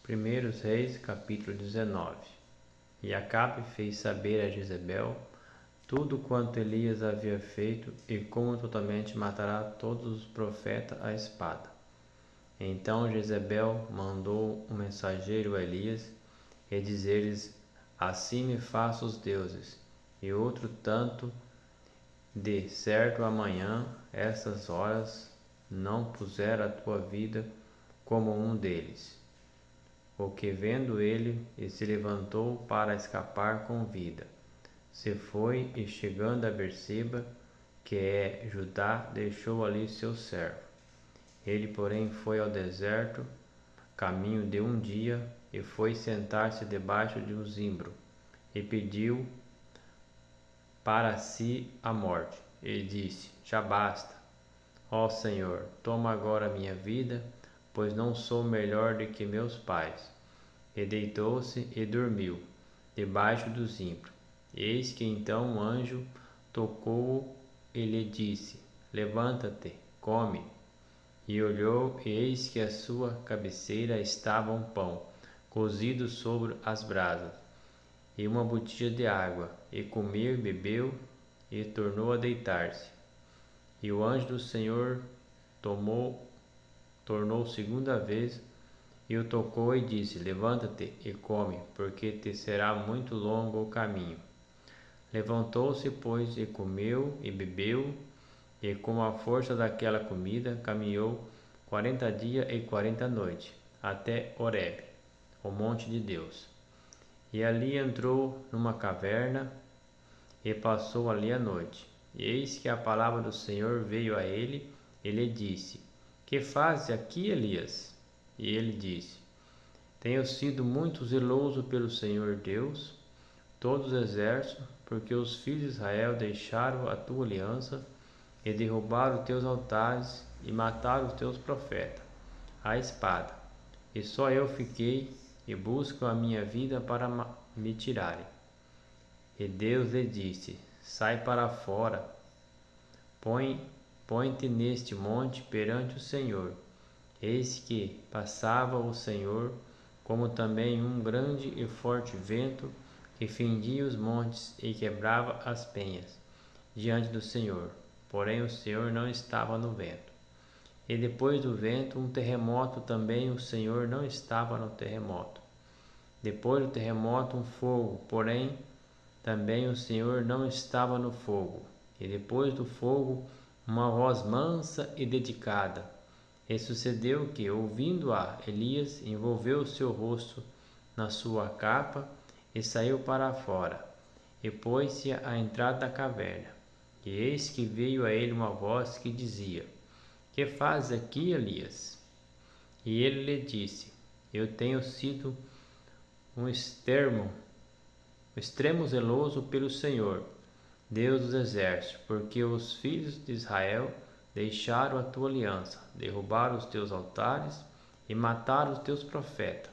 1 Reis, capítulo 19. E Acabe fez saber a Jezebel tudo quanto Elias havia feito e como totalmente matará todos os profetas à espada. Então Jezebel mandou um mensageiro a Elias e dizer-lhes: Assim me façam os deuses, e outro tanto, de certo amanhã, estas horas, não puser a tua vida como um deles. O que vendo ele, e se levantou para escapar com vida. Se foi, e chegando a Berseba, que é Judá, deixou ali seu servo. Ele, porém, foi ao deserto, caminho de um dia, e foi sentar-se debaixo de um zimbro, e pediu para si a morte. E disse: Já basta, ó Senhor, toma agora a minha vida, pois não sou melhor do que meus pais. E deitou-se e dormiu, debaixo do zimbro. Eis que então um anjo tocou-o e lhe disse: Levanta-te, come. E olhou, e eis que à sua cabeceira estava um pão, cozido sobre as brasas, e uma botija de água. E comeu, bebeu, e tornou a deitar-se. E o anjo do Senhor tornou segunda vez, e o tocou e disse: Levanta-te e come, porque te será muito longo o caminho. Levantou-se, pois, e comeu e bebeu, e com a força daquela comida caminhou 40 dias e 40 noites, até Horebe, o monte de Deus. E ali entrou numa caverna, e passou ali a noite. E eis que a palavra do Senhor veio a ele, e lhe disse: Que fazes aqui, Elias? E ele disse: Tenho sido muito zeloso pelo Senhor Deus, todos os exércitos, porque os filhos de Israel deixaram a tua aliança e derrubaram os teus altares e mataram os teus profetas à espada. E só eu fiquei e busco a minha vida para me tirarem. E Deus lhe disse: Sai para fora, põe-te neste monte perante o Senhor. Eis que passava o Senhor, como também um grande e forte vento que fendia os montes e quebrava as penhas diante do Senhor. Porém o Senhor não estava no vento. E depois do vento um terremoto, também o Senhor não estava no terremoto. Depois do terremoto um fogo, porém também o Senhor não estava no fogo. E depois do fogo uma voz mansa e dedicada. E sucedeu que, ouvindo-a, Elias envolveu o seu rosto na sua capa e saiu para fora, e pôs-se à entrada da caverna. E eis que veio a ele uma voz que dizia: Que fazes aqui, Elias? E ele lhe disse: Eu tenho sido um extremo zeloso pelo Senhor, Deus dos exércitos, porque os filhos de Israel deixaram a tua aliança, derrubaram os teus altares e mataram os teus profetas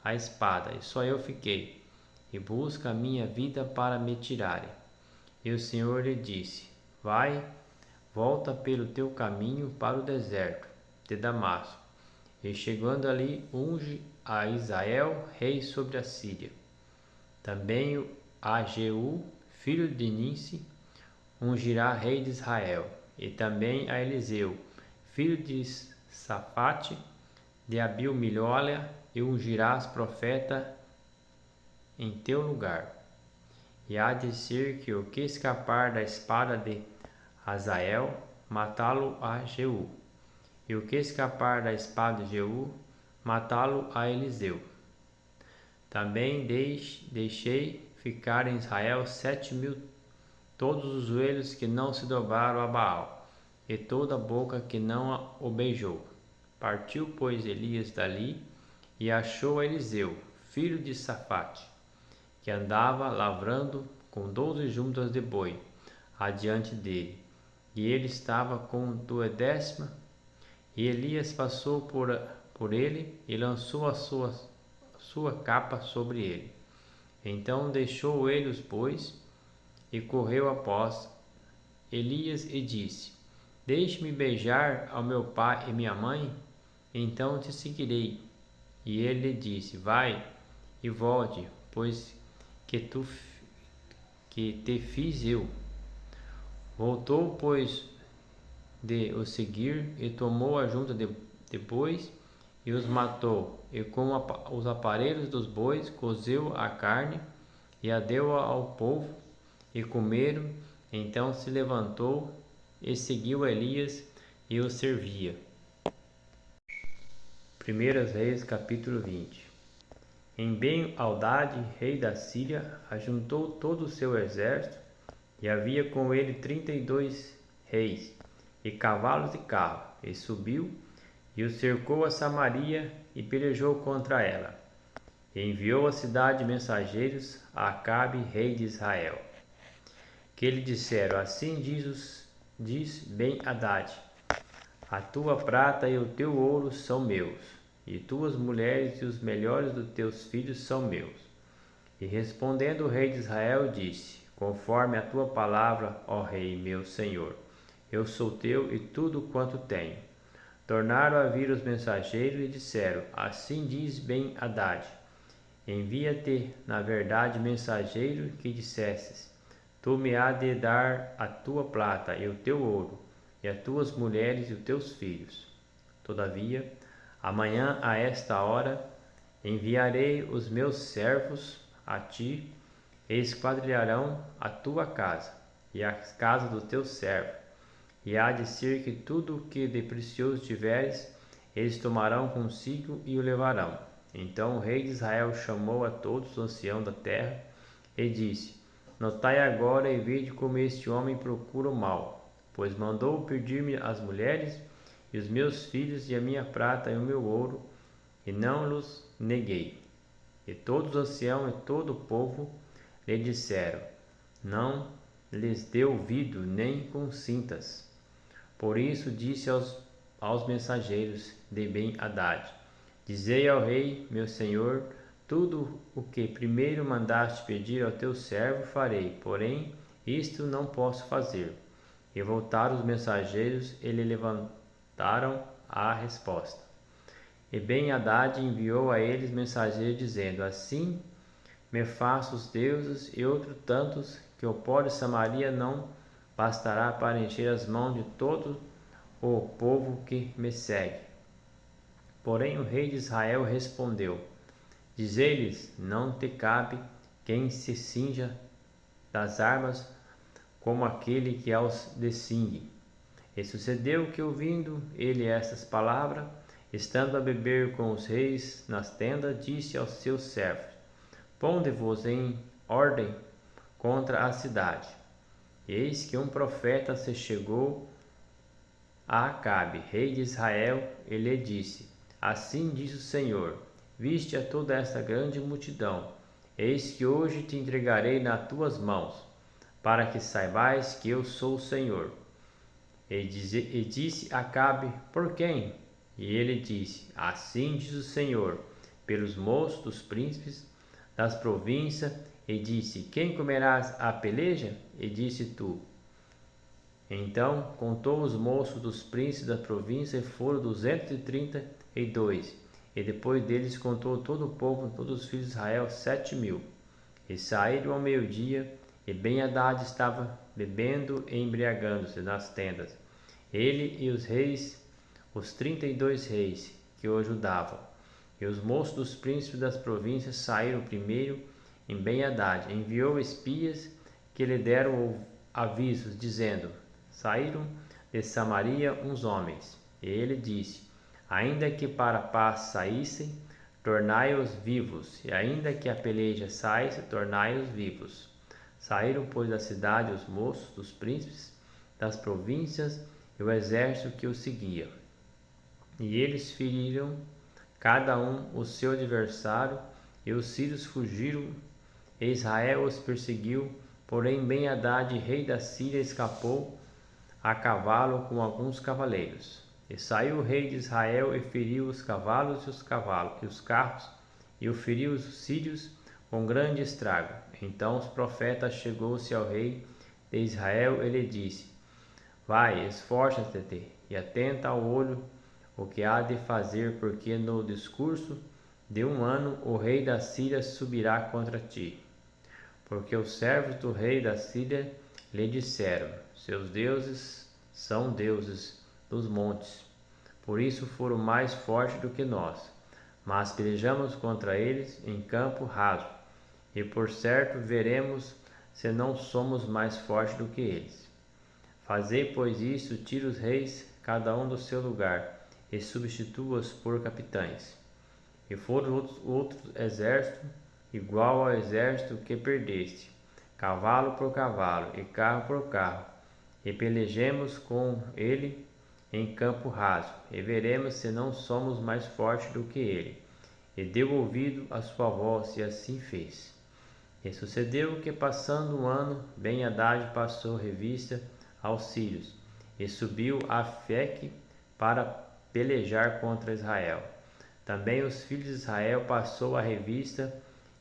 à espada, e só eu fiquei, e busca a minha vida para me tirarem. E o Senhor lhe disse: Vai, volta pelo teu caminho para o deserto de Damasco, e chegando ali, unge a Israel rei sobre a Síria. Também a Jeú, filho de Nice, ungirá rei de Israel, e também a Eliseu, filho de Safate, de Abil-Milhola, e ungirás profeta em teu lugar. E há de ser que o que escapar da espada de Hazael, matá-lo a Jeú, e o que escapar da espada de Jeú, matá-lo a Eliseu. Também deixei ficar em Israel 7.000, todos os joelhos que não se dobraram a Baal, e toda a boca que não o beijou. Partiu, pois, Elias dali, e achou Eliseu, filho de Safate, que andava lavrando com 12 juntas de boi adiante dele, e ele estava com 12ª. E Elias passou por ele e lançou a sua capa sobre ele. Então deixou ele os bois e correu após Elias e disse: Deixe-me beijar ao meu pai e minha mãe, então te seguirei. E ele lhe disse: Vai e volte, pois que te fiz eu. Voltou, pois, de o seguir, e tomou a junta de bois e os matou, e com os aparelhos dos bois cozeu a carne e a deu ao povo, e comeram. Então se levantou e seguiu Elias e o servia. 1 Reis capítulo 20. Em Ben-Hadad, rei da Síria, ajuntou todo o seu exército, e havia com ele 32 reis, e cavalos e carros, e subiu, e o cercou a Samaria, e pelejou contra ela. E enviou à cidade mensageiros a Acabe, rei de Israel, que lhe disseram: Assim diz Ben-Hadad: A tua prata e o teu ouro são meus, e tuas mulheres e os melhores dos teus filhos são meus. E respondendo o rei de Israel disse: Conforme a tua palavra, ó rei, meu senhor, eu sou teu e tudo quanto tenho. Tornaram a vir os mensageiros e disseram: Assim diz Ben-Hadad: Envia-te, na verdade, mensageiro, que dissesses: Tu me há de dar a tua prata e o teu ouro, e as tuas mulheres e os teus filhos. Todavia, amanhã a esta hora enviarei os meus servos a ti, e esquadrilharão a tua casa e a casa do teu servo, e há de ser que tudo o que de precioso tiveres, eles tomarão consigo e o levarão. Então o rei de Israel chamou a todos os anciãos da terra e disse: Notai agora e vede como este homem procura o mal, pois mandou pedir-me as mulheres e os meus filhos e a minha prata e o meu ouro, e não los neguei. E todos os anciãos e todo o povo lhe disseram: Não lhes dê ouvido, nem consintas. Por isso disse aos mensageiros de Ben-Hadad: Dizei ao rei, meu senhor, tudo o que primeiro mandaste pedir ao teu servo farei, porém isto não posso fazer. E voltaram os mensageiros e lhe levantaram a resposta. E Ben-Hadad enviou a eles mensageiros dizendo: Assim me faço os deuses e outros tantos, que o pó de Samaria não bastará para encher as mãos de todo o povo que me segue. Porém o rei de Israel respondeu: Dizei-lhes: Não te cabe quem se cinja das armas como aquele que aos descingue. E sucedeu que, ouvindo ele estas palavras, estando a beber com os reis nas tendas, disse aos seus servos: Ponde-vos em ordem contra a cidade. Eis que um profeta se chegou a Acabe, rei de Israel, e lhe disse: Assim diz o Senhor: Viste a toda esta grande multidão, eis que hoje te entregarei nas tuas mãos, para que saibais que eu sou o Senhor. E disse Acabe: Por quem? E ele disse: Assim diz o Senhor: Pelos moços dos príncipes das províncias. E disse: Quem comerás a peleja? E disse tu. Então contou os moços dos príncipes da província, e foram 232. E depois deles contou todo o povo, todos os filhos de Israel, 7.000. E saíram ao meio-dia, e Ben-Hadad estava bebendo e embriagando-se nas tendas, ele e os reis, os 32 reis que o ajudavam. E os moços dos príncipes das províncias saíram primeiro em Ben-Hadad. Enviou espias que lhe deram avisos, dizendo: Saíram de Samaria uns homens. E ele disse: Ainda que para a paz saíssem, tornai-os vivos, e ainda que a peleja saísse, tornai-os vivos. Saíram, pois, da cidade os moços dos príncipes das províncias e o exército que o seguia. E eles feriram cada um o seu adversário, e os sírios fugiram, e Israel os perseguiu. Porém Ben-Hadad, rei da Síria, escapou a cavalo com alguns cavaleiros. E saiu o rei de Israel e feriu os cavalos e os carros, e o feriu os sírios com grande estrago. Então os profetas chegou-se ao rei de Israel e lhe disse: Vai, esforça-te e atenta ao olho o que há de fazer, porque no discurso de um ano o rei da Síria subirá contra ti. Porque os servos do rei da Síria lhe disseram: seus deuses são deuses dos montes, por isso foram mais fortes do que nós. Mas pelejamos contra eles em campo raso, e por certo veremos se não somos mais fortes do que eles. Fazei, pois, isso, tire os reis, cada um do seu lugar, e substitua-os por capitães. E foram outros exércitos, igual ao exército que perdeste, cavalo por cavalo e carro por carro, e pelejemos com ele em campo raso, e veremos se não somos mais fortes do que ele. E deu ouvido à sua voz, e assim fez. E sucedeu que, passando um ano, Ben-Hadad passou revista aos sírios, e subiu a Afeque para pelejar contra Israel. Também os filhos de Israel passou a revista,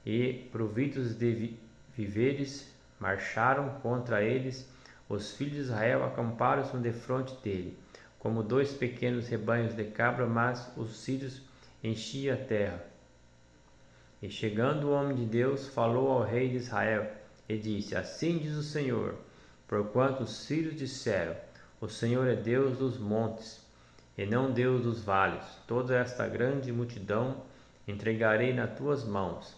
e, providos de víveres, marcharam contra eles. Os filhos de Israel acamparam-se defronte dele, como dois pequenos rebanhos de cabra, mas os sírios enchiam a terra. E chegando o homem de Deus, falou ao rei de Israel, e disse: assim diz o Senhor, porquanto os sírios disseram: o Senhor é Deus dos montes, e não Deus dos vales. Toda esta grande multidão entregarei nas tuas mãos,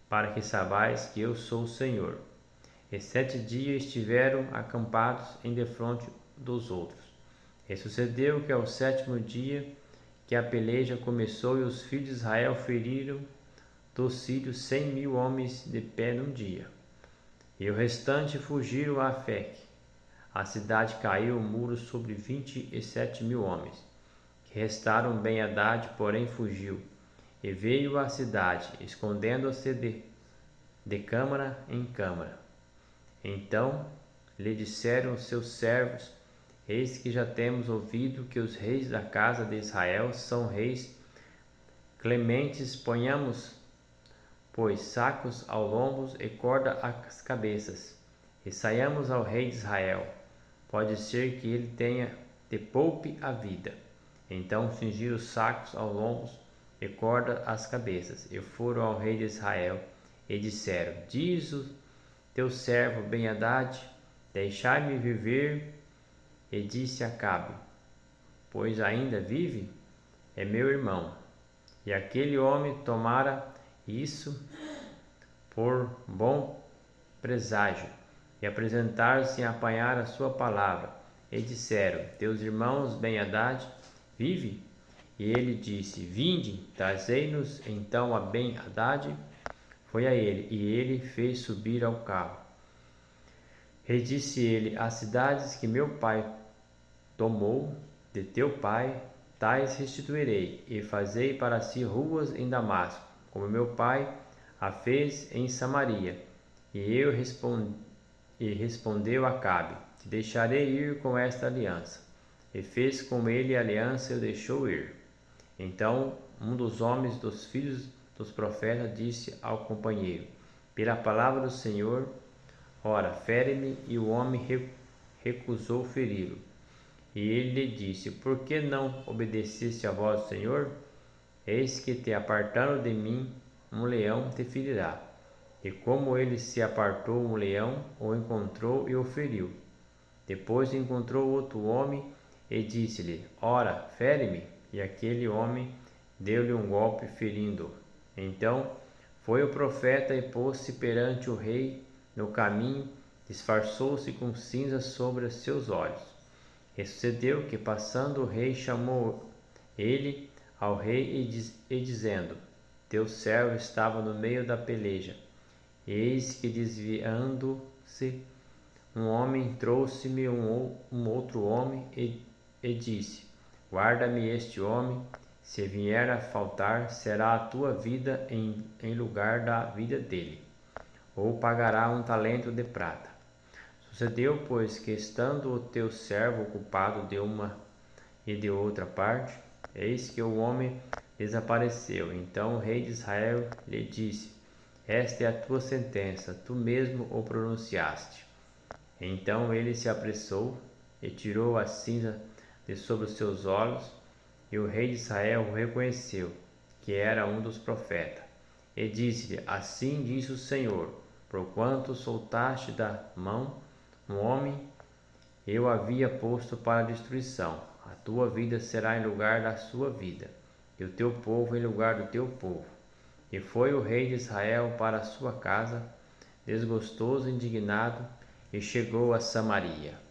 para que saibais que eu sou o Senhor. E 7 dias estiveram acampados em defronte dos outros. E sucedeu que ao 7º dia que a peleja começou, e os filhos de Israel feriram dos sírios 100.000 homens de pé num dia. E o restante fugiram a Afeque. A cidade caiu o muro sobre 27.000 homens, que restaram. Ben-Hadad, porém, fugiu, e veio à cidade, escondendo-se de câmara em câmara. Então lhe disseram os seus servos: eis que já temos ouvido que os reis da casa de Israel são reis clementes. Ponhamos, pois, sacos aos lombos e corda às cabeças, e saiamos ao rei de Israel. Pode ser que ele te poupe a vida. Então cingiram sacos aos lombos e corda às cabeças, e foram ao rei de Israel, e disseram: diz o teu servo Ben-Hadad: deixai-me viver. E disse Acabe: pois ainda vive? É meu irmão. E aquele homem tomara isso por bom presságio, e apresentaram-se a apanhar a sua palavra, e disseram: teus irmãos Ben-Hadad vive? E ele disse: vinde, trazei-nos então a Ben-Hadad. Foi a ele, e ele fez subir ao carro. E disse ele: as cidades que meu pai tomou de teu pai, tais restituirei, e fazei para si ruas em Damasco, como meu pai a fez em Samaria. E respondeu Acabe: te deixarei ir com esta aliança. E fez com ele aliança, e o deixou ir. Então um dos homens dos filhos dos profetas disse ao companheiro: pela palavra do Senhor, ora, fere-me. E o homem recusou feri-lo. E ele lhe disse: por que não obedeceste à voz do Senhor? Eis que, te apartando de mim, um leão te ferirá. E como ele se apartou, um leão o encontrou e o feriu. Depois encontrou outro homem e disse-lhe: ora, fere-me. E aquele homem deu-lhe um golpe, ferindo-o. Então foi o profeta e pôs-se perante o rei no caminho, disfarçou-se com cinza sobre os seus olhos. E sucedeu que, passando o rei, chamou ele ao rei e dizendo: teu servo estava no meio da peleja. Eis que, desviando-se, um homem trouxe-me um outro homem e disse: guarda-me este homem. Se vier a faltar, será a tua vida em lugar da vida dele, ou pagará 1 talento de prata. Sucedeu, pois, que, estando o teu servo ocupado de uma e de outra parte, eis que o homem desapareceu. Então o rei de Israel lhe disse: esta é a tua sentença, tu mesmo o pronunciaste. Então ele se apressou e tirou a cinza de sobre os seus olhos, e o rei de Israel reconheceu que era um dos profetas, e disse-lhe: Assim diz o Senhor: porquanto soltaste da mão um homem, eu havia posto para destruição, a tua vida será em lugar da sua vida, e o teu povo em lugar do teu povo. E foi o rei de Israel para a sua casa, desgostoso e indignado, e chegou a Samaria.